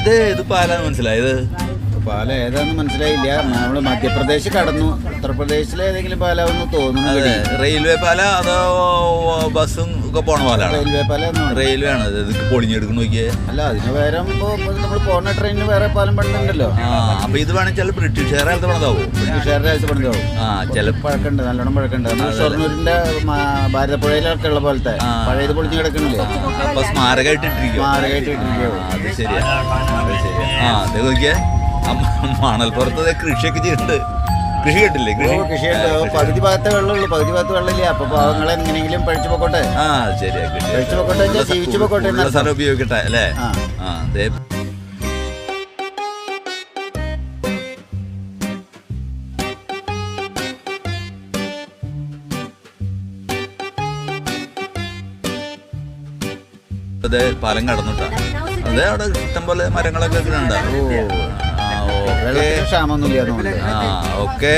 ഇത് പാലാന്ന് മനസ്സിലായത്? പാലം ഏതാന്ന് മനസ്സിലായില്ല. നമ്മള് മധ്യപ്രദേശ് കടന്നു. ഉത്തർപ്രദേശിലെ ഏതെങ്കിലും പാലാവെന്ന് തോന്നുന്നു. റെയിൽവേ പാല അതോ ബസ്സും ഒക്കെ പോണ പാലാണ്? റെയിൽവേ പാലം. റെയിൽവേ ആണ്. ഇത് പൊളിഞ്ഞെടുക്കണ നോക്കിയേ. അല്ല, അതിന് വേറെ നമ്മൾ പോകുന്ന ട്രെയിനിന് വേറെ പാലം പണിതുണ്ടല്ലോ. അപ്പൊ ഇത് വേണമെങ്കിൽ ബ്രിട്ടീഷുകാരെ കാലത്ത് പണിതാവും. ബ്രിട്ടീഷുകാരുടെ കാലത്ത് പണിതാവും. ചിലപ്പോ പഴക്കമുണ്ട്, നല്ലോണം പഴക്കമുണ്ട്. ഷൊർണൂരിന്റെ ഭാരതപ്പുഴയിലൊക്കെ ഉള്ള പോലത്തെ പഴയത് പൊളിഞ്ഞ് കിടക്കണില്ലേ? അപ്പൊ സ്മാരകമായിട്ട് ഇട്ടിരിക്കും. അത് ശരിയാ, അത് ശരിയാ. അത് നോക്കിയേ, മണൽപ്പുറത്ത് കൃഷിയൊക്കെ ചെയ്യുന്നുണ്ട്. കൃഷി കേട്ടില്ലേ? കൃഷിയുണ്ട്. പകുതി ഭാഗത്തെ വെള്ളമുള്ളൂ, പകുതി ഭാഗത്ത് വെള്ളമില്ല. അപ്പൊ പാവങ്ങളെ എങ്ങനെയെങ്കിലും പഴിച്ചു പൊക്കോട്ടെ. ശരിയാ, പഴിച്ചു പൊക്കോട്ടെ, ജീവിച്ചു പൊക്കോട്ടെ. സ്ഥലം ഉപയോഗിക്കട്ടെ അല്ലേ? അതെ, പാലം കടന്നുട്ടാ. അതെ, അവിടെ ഇഷ്ടം പോലെ മരങ്ങളൊക്കെ ഉണ്ടാവും. ക്ഷാമൊന്നുമില്ല. ഓക്കെ.